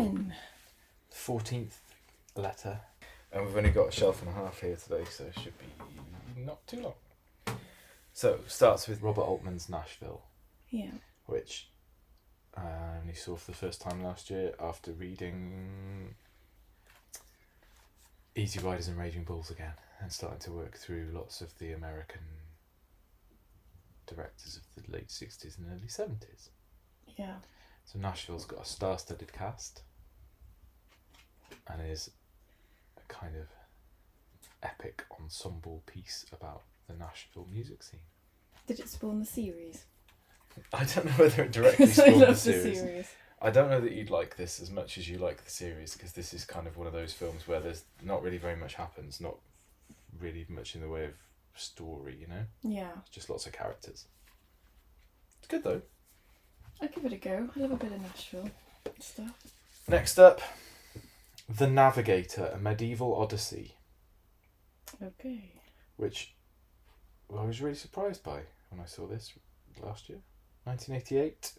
N. 14th letter. And we've only got a shelf and a half here today, so it should be not too long. So, starts with Robert Altman's Nashville. Yeah. Which I only saw for the first time last year after reading Easy Riders and Raging Bulls again and starting to work through lots of the American directors of the late 60s and early 70s. Yeah. So Nashville's got a star-studded cast and is a kind of epic ensemble piece about the Nashville music scene. Did it spawn the series? I don't know whether it directly I spawned love the series. the series. I don't know that you'd like this as much as you like the series, because this is kind of one of those films where there's not really very much happens, not really much in the way of story, you know? Yeah. It's just lots of characters. It's good though. I'll give it a go. I love a bit of Nashville stuff. Next up, The Navigator, a medieval odyssey, Okay. which I was really surprised by when I saw this last year, 1988.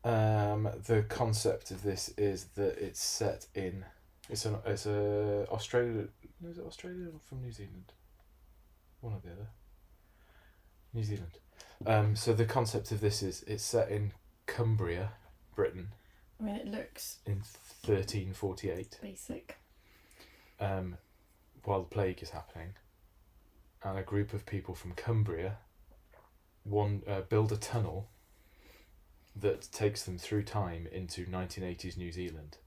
The concept of this is that it's set in it's a Australia. Is it Australia or from New Zealand? One or the other. New Zealand. So the concept of this is it's set in Cumbria, Britain. I mean, it looks in 1348. basic. While the plague is happening, and a group of people from Cumbria build a tunnel that takes them through time into 1980s New Zealand.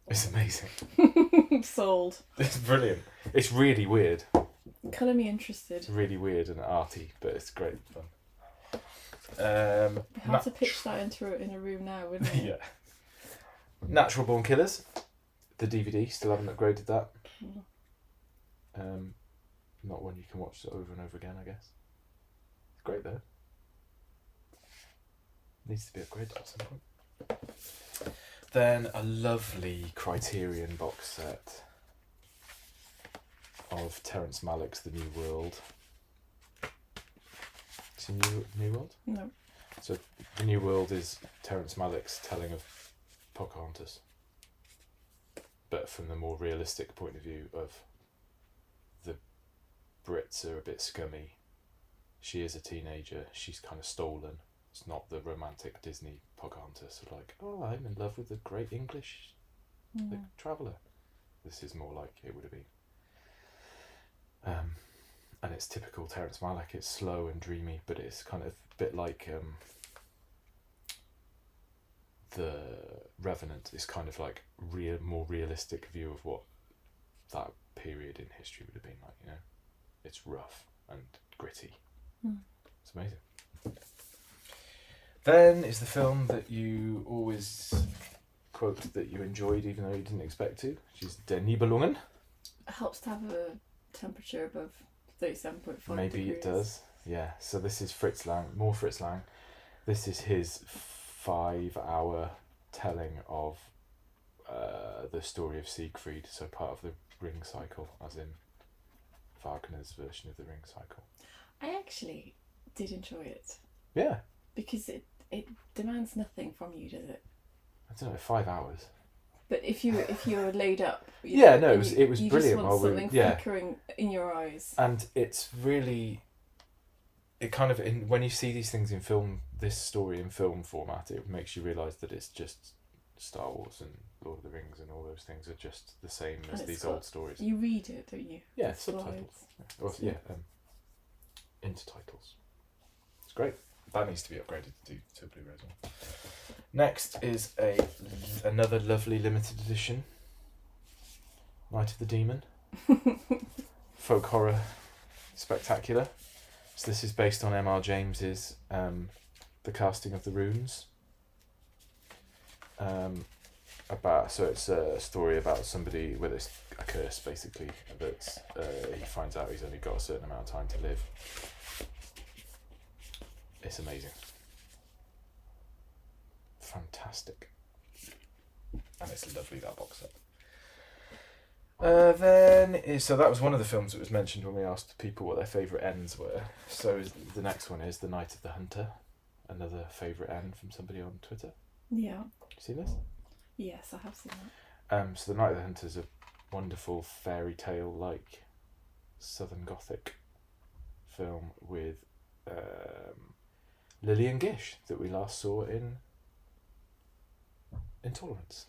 It's amazing. Sold. It's brilliant. It's really weird. Colour me interested. It's really weird and arty, but it's great fun. Hard to pitch that in a room now, wouldn't it? Yeah. Natural Born Killers, the DVD. Still haven't upgraded that. Not one you can watch over and over again, I guess. It's great though. Needs to be upgraded at some point. Then a lovely Criterion box set of Terrence Malick's The New World. See New World? No. So The New World is Terrence Malick's telling of Pocahontas, but from the more realistic point of view of the Brits are a bit scummy. She is a teenager. She's kind of stolen. It's not the romantic Disney Pocahontas of like, oh, I'm in love with the great English the traveller. This is more like it would have been. And it's typical Terrence Malick. It's slow and dreamy, but it's kind of a bit like The Revenant is kind of like more realistic view of what that period in history would have been like, you know. It's rough and gritty. It's amazing. Then is the film that you always quote that you enjoyed even though you didn't expect to, which is Der Nibelungen. It helps to have a temperature above 37.5 Maybe degrees. it does. Yeah, so this is Fritz Lang, more Fritz Lang. This is his 5-hour telling of the story of Siegfried, so part of the Ring Cycle, as in Wagner's version of the Ring Cycle. I actually did enjoy it. Yeah. Because it demands nothing from you, does it? I don't know, 5 hours. But if you're laid up, yeah, no, it was you brilliant. just want something flickering in your eyes. And it's really, it kind of when you see these things in film, this story in film format, it makes you realise that it's just Star Wars and Lord of the Rings and all those things are just the same as these old stories. You read it, don't you? Yeah, subtitles. Intertitles. It's great. That needs to be upgraded to Blu-ray as well. Next is another lovely limited edition, Night of the Demon. Folk horror spectacular. So this is based on M.R. James's The Casting of the Runes. So it's a story about somebody with a curse basically that he finds out he's only got a certain amount of time to live. It's amazing. Fantastic. And it's lovely, that box set. So that was one of the films that was mentioned when we asked people what their favourite ends were. So the next one is The Night of the Hunter, another favourite end from somebody on Twitter. Yeah. See this? Yes, I have seen that. So The Night of the Hunter is a wonderful fairy tale like Southern Gothic film with Lillian Gish that we last saw in Intolerance.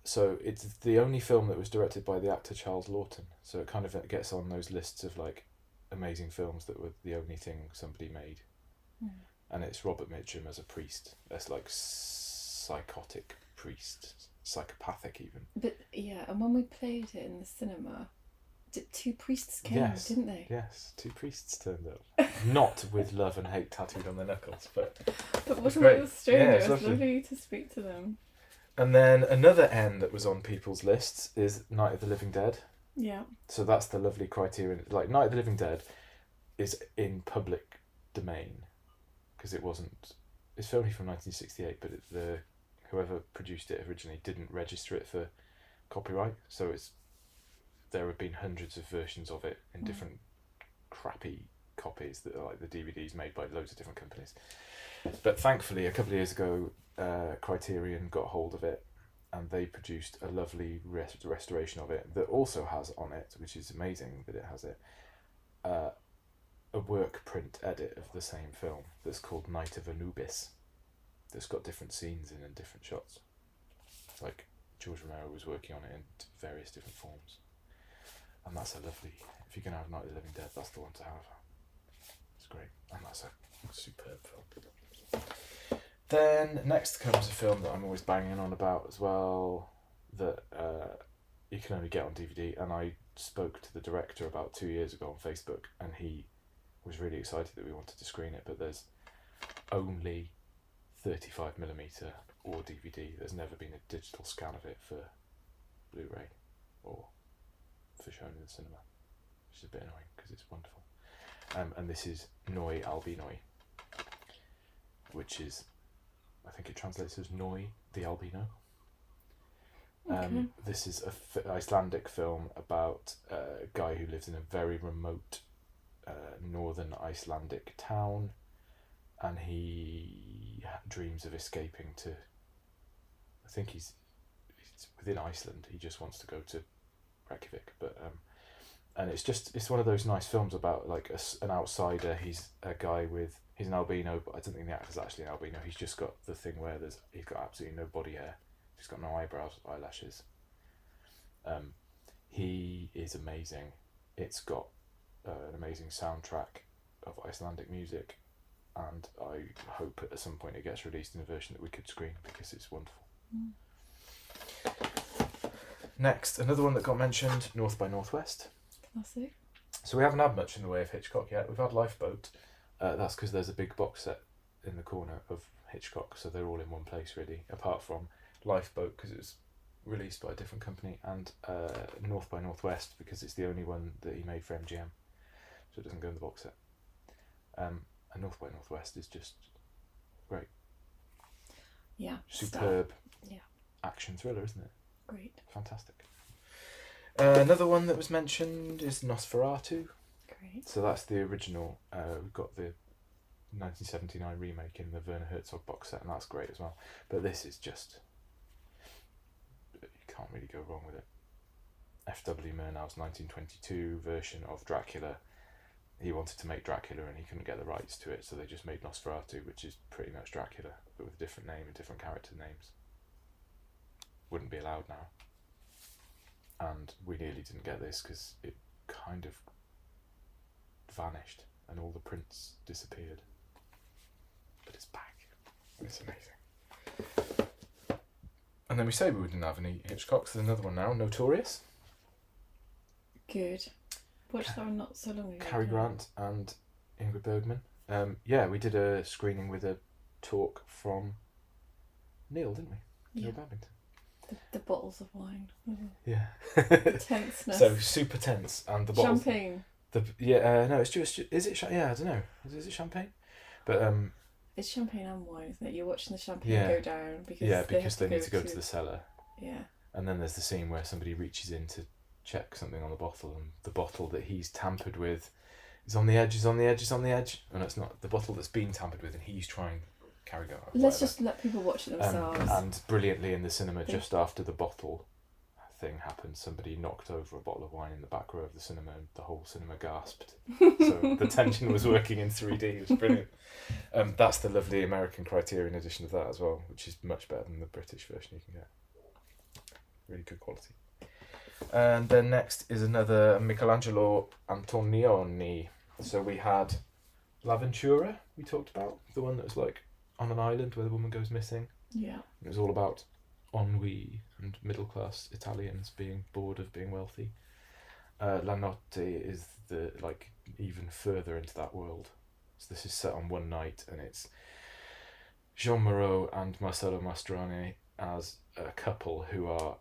So it's the only film that was directed by the actor Charles Lawton, so it kind of gets on those lists of like amazing films that were the only thing somebody made. And it's Robert Mitchum as a priest, as like psychotic priest, psychopathic even. But yeah, and when we played it in the cinema, two priests came, Yes. didn't they? Yes, two priests turned up. Not with love and hate tattooed on their knuckles, but wasn't great. it strange? Yeah, It it's was lovely. lovely to speak to them. And then another N that was on people's lists is Night of the Living Dead. Yeah. So that's the lovely criterion. Like Night of the Living Dead is in public domain because it wasn't. It's only from 1968, but whoever produced it originally didn't register it for copyright. So there have been hundreds of versions of it in different crappy copies that are like the DVDs made by loads of different companies. But thankfully, a couple of years ago, Criterion got hold of it and they produced a lovely restoration of it that also has on it, which is amazing that it has it, a work print edit of the same film that's called Night of Anubis, that's got different scenes in and different shots. Like George Romero was working on it in various different forms. And that's a lovely, if you're going to have Night of the Living Dead, that's the one to have. It's great. And that's a superb film. Then next comes a film that I'm always banging on about as well, that you can only get on DVD. And I spoke to the director about 2 years ago on Facebook, and he was really excited that we wanted to screen it, but there's only 35mm or DVD. There's never been a digital scan of it for Blu-ray or for showing in the cinema, which is a bit annoying because it's wonderful. And this is Noi Albinoi, which is, I think it translates as Noi the Albino. Okay. This is an Icelandic film about a guy who lives in a very remote northern Icelandic town, and he dreams of escaping to, I think he's within Iceland, he just wants to go to Reykjavik, but and it's one of those nice films about like an outsider. He's a guy he's an albino, but I don't think the actor's actually an albino. He's just got the thing where he's got absolutely no body hair. He's got no eyebrows, eyelashes. He is amazing. It's got an amazing soundtrack of Icelandic music, and I hope at some point it gets released in a version that we could screen because it's wonderful. Next, another one that got mentioned, North by Northwest. Classic. So we haven't had much in the way of Hitchcock yet. We've had Lifeboat. That's because there's a big box set in the corner of Hitchcock, so they're all in one place really, apart from Lifeboat because it was released by a different company, and North by Northwest because it's the only one that he made for MGM, so it doesn't go in the box set. And North by Northwest is just great. Yeah. Superb. Yeah. Action thriller, isn't it? Great. Fantastic. Another one that was mentioned is Nosferatu. Great. So that's the original. We've got the 1979 remake in the Werner Herzog box set, and that's great as well. But this is just, you can't really go wrong with it. F.W. Murnau's 1922 version of Dracula. He wanted to make Dracula and he couldn't get the rights to it, so they just made Nosferatu, which is pretty much Dracula, but with a different name and different character names. Wouldn't be allowed now. And we nearly didn't get this because it kind of vanished and all the prints disappeared. But it's back. It's amazing. And then we say we didn't have any Hitchcock, so there's another one now, Notorious. Good. Watched that one not so long ago. Cary Grant and Ingrid Bergman. Yeah, we did a screening with a talk from Neil, didn't we? Yeah. Neil Babington. The bottles of wine. Yeah. The tenseness. So super tense, and the bottles. Champagne. No, it's just. Is it? Yeah, I don't know. Is it champagne? But It's champagne and wine, isn't it? You're watching the champagne Yeah. go down because they need to go to the cellar. Yeah. And then there's the scene where somebody reaches in to check something on the bottle, and the bottle that he's tampered with is on the edge, and it's not the bottle that's been tampered with, and he's trying carry on. Let's just let people watch it themselves. And brilliantly in the cinema, just after the bottle thing happened, somebody knocked over a bottle of wine in the back row of the cinema, and the whole cinema gasped. So the tension was working in 3D. It was brilliant. That's the lovely American Criterion edition of that as well, which is much better than the British version you can get. Really good quality. And then next is another Michelangelo Antonioni. So we had L'Avventura, we talked about, the one that was like on an island where the woman goes missing. Yeah. It was all about ennui and middle class Italians being bored of being wealthy. La Notte is the like even further into that world. So this is set on one night, and it's Jean Moreau and Marcello Mastroianni as a couple who are,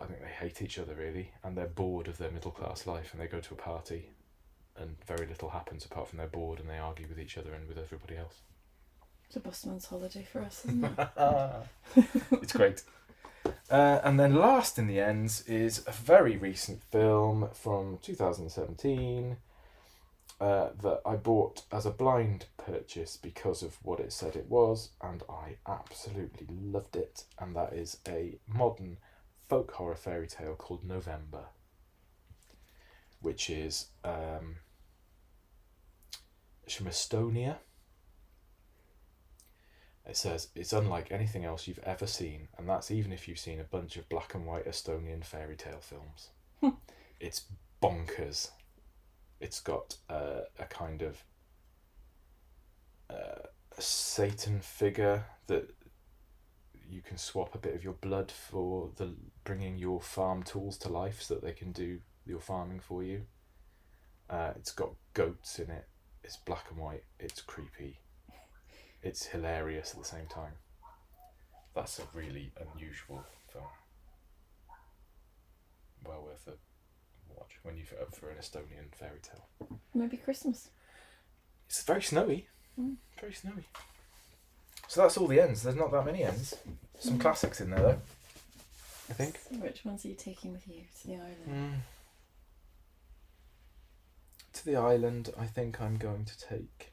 I think they hate each other really, and they're bored of their middle class life, and they go to a party and very little happens apart from they're bored and they argue with each other and with everybody else. It's a busman's holiday for us, isn't it? It's great. And then last in the ends is a very recent film from 2017 that I bought as a blind purchase because of what it said it was, and I absolutely loved it, and that is a modern folk horror fairy tale called November, which is from Estonia. It says it's unlike anything else you've ever seen, and that's even if you've seen a bunch of black and white Estonian fairy tale films. It's bonkers. It's got a kind of Satan figure that you can swap a bit of your blood for bringing your farm tools to life so that they can do your farming for you. It's got goats in it. It's black and white. It's creepy. It's hilarious at the same time. That's a really unusual film. Well worth a watch when you're up for an Estonian fairy tale. Maybe Christmas. It's very snowy. Very snowy. So that's all the ends. There's not that many ends. Some classics in there though, I think. So which ones are you taking with you to the island? To the island, I think I'm going to take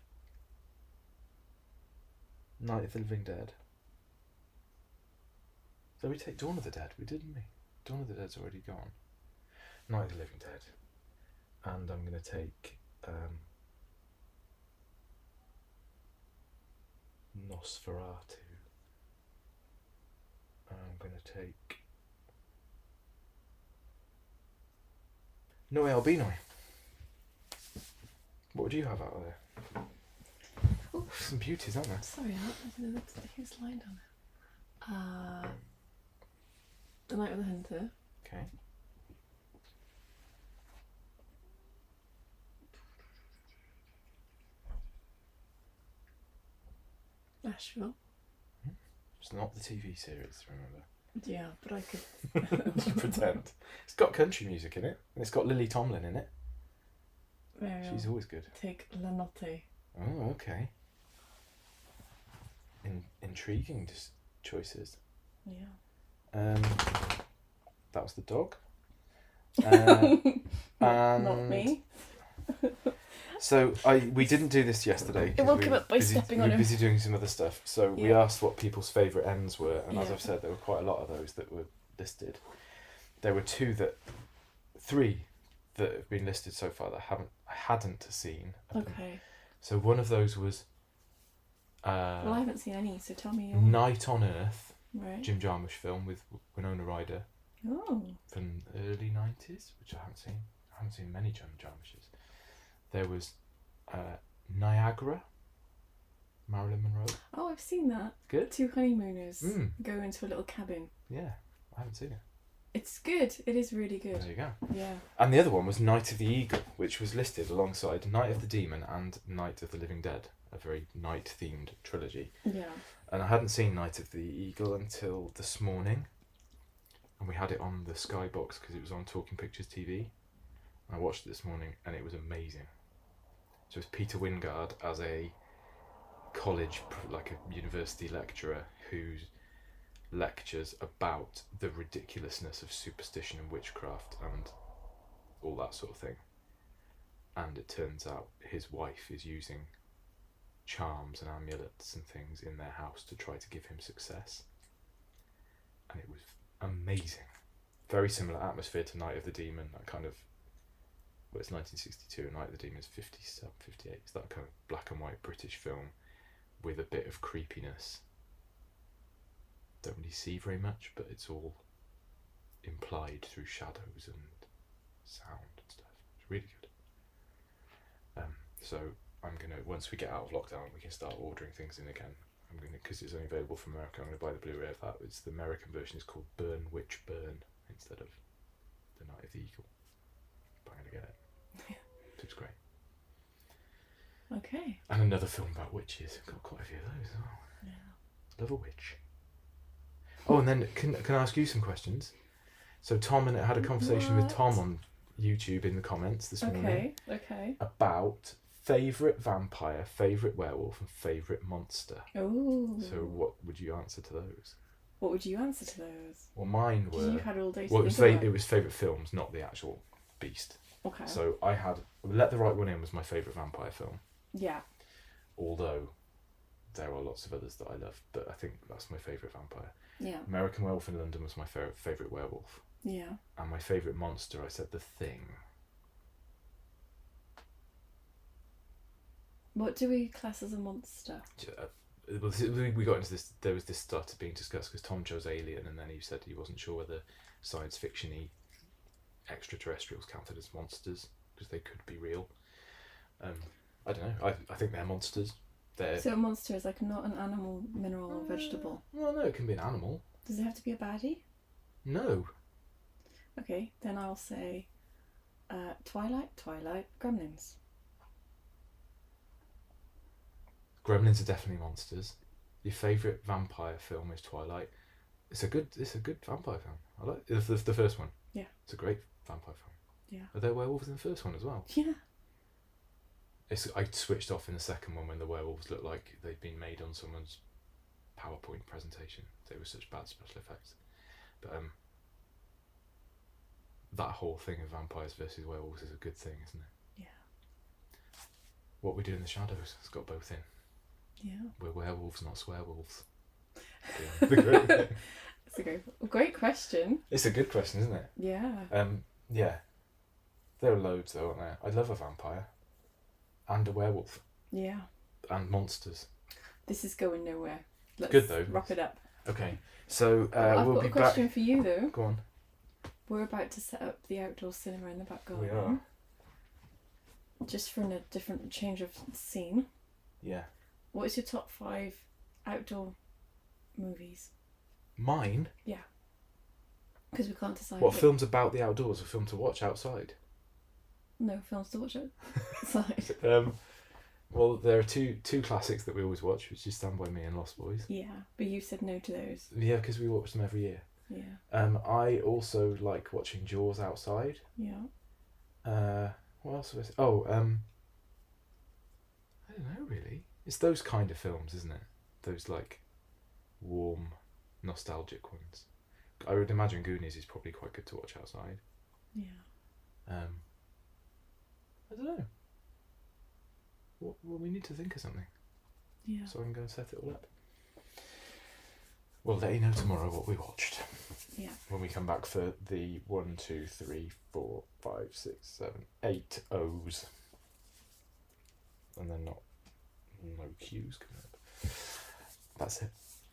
Night of the Living Dead. So we take Dawn of the Dead, didn't we? Dawn of the Dead's already gone. Night of the Living Dead. And I'm going to take Nosferatu. I'm going to take Noe Albino. What would you have out of there? Ooh. Some beauties, aren't there? Sorry, I didn't know who's lined on it. The Night of the Hunter. Okay. Nashville. It's not the TV series, remember? Yeah, but I could Pretend. It's got country music in it, and it's got Lily Tomlin in it. She's always good. Take La Notte. Oh, okay. Intriguing choices. Yeah. That was the dog. And Not me. So we didn't do this yesterday. It woke him up by stepping on We were him. busy doing some other stuff. So we Yeah. asked what people's favourite ends were, and as Yeah. I've said, there were quite a lot of those that were listed. There were three that have been listed so far that I hadn't seen. Okay. So one of those was Well, I haven't seen any, so tell me. Night on Earth, Right. Jim Jarmusch film with Winona Ryder Oh. from the early 90s, which I haven't seen. I haven't seen many Jim Jarmusch's. There was Niagara, Marilyn Monroe. Oh, I've seen that. Good? Two honeymooners Mm. go into a little cabin. Yeah, I haven't seen it. It's good. It is really good. There you go. Yeah. And the other one was Night of the Eagle, which was listed alongside Night of the Demon and Night of the Living Dead, a very night-themed trilogy. Yeah. And I hadn't seen Night of the Eagle until this morning, and we had it on the Skybox because it was on Talking Pictures TV. And I watched it this morning, and it was amazing. So it's Peter Wingard as a college, like a university lecturer who lectures about the ridiculousness of superstition and witchcraft and all that sort of thing. And it turns out his wife is using charms and amulets and things in their house to try to give him success. And it was amazing. Very similar atmosphere to Night of the Demon, that kind of, well, it's 1962, and Night of the Demon is 57, 58. It's that kind of black and white British film with a bit of creepiness. Don't really see very much, but it's all implied through shadows and sound and stuff. It's really good. So I'm gonna, once we get out of lockdown, we can start ordering things in again. I'm gonna, because it's only available from America, I'm gonna buy the Blu-ray of that. It's the American version is called Burn Witch Burn instead of The Night of the Eagle. But I'm gonna get it. It's great. Okay. And another film about witches. Got quite a few of those as well. Yeah. Love a witch. Oh, and then can I ask you some questions? So Tom, and I had a conversation with Tom on YouTube in the comments this morning. Okay. About favourite vampire, favourite werewolf, and favourite monster. Oh. So what would you answer to those? What would you answer to those? Well, mine were. You had all days. Well, to think about it was favourite films, not the actual beast. Okay. So I had Let the Right One In was my favourite vampire film. Yeah. Although there are lots of others that I love, but I think that's my favourite vampire. Yeah. American Werewolf in London was my favourite werewolf. Yeah. And my favourite monster, I said The Thing. What do we class as a monster? We got into this, there was this started being discussed because Tom chose Alien, and then he said he wasn't sure whether science fiction-y extraterrestrials counted as monsters because they could be real. I don't know, I think they're monsters. So a monster is like not an animal, mineral or vegetable? Well, no, it can be an animal. Does it have to be a baddie? No. Okay, then I'll say Twilight, Gremlins. Gremlins are definitely monsters. Your favourite vampire film is Twilight. It's a good vampire film. I like the first one. Yeah. It's a great vampire film. Yeah. Are there werewolves in the first one as well? Yeah. I switched off in the second one when the werewolves looked like they'd been made on someone's PowerPoint presentation. They were such bad special effects. But that whole thing of vampires versus werewolves is a good thing, isn't it? Yeah. What We Do in the Shadows has got both in. Yeah. We're werewolves, not swearwolves. It's a great question. It's a good question, isn't it? Yeah. Yeah. There are loads though, aren't there? I love a vampire. And a werewolf. Yeah. And monsters. This is going nowhere. Let's good though. Wrap it up. Okay. So I've we'll got be a question back. for you though. Go on. We're about to set up the outdoor cinema in the back garden. We are. Just for a different change of scene. Yeah. What is your top 5 outdoor movies? Mine? Yeah. Because we can't decide. What, films about the outdoors or film to watch outside? No, films to watch outside. Well, there are two classics that we always watch, which is Stand By Me and Lost Boys. Yeah, but you said no to those. Yeah, because we watch them every year. Yeah. I also like watching Jaws outside. Yeah. What else was? I don't know really. It's those kind of films, isn't it? Those like warm, nostalgic ones. I would imagine Goonies is probably quite good to watch outside. Yeah. I don't know. Well, we need to think of something. Yeah. So I can go and set it all up. We'll let you know tomorrow what we watched. Yeah. When we come back for the 1, 2, 3, 4, 5, 6, 7, 8 O's. And then no Q's coming up. That's it.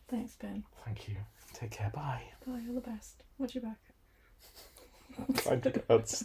Thanks, Ben. Thank you. Take care. Bye. Bye, all the best. Watch your back. Find your guts.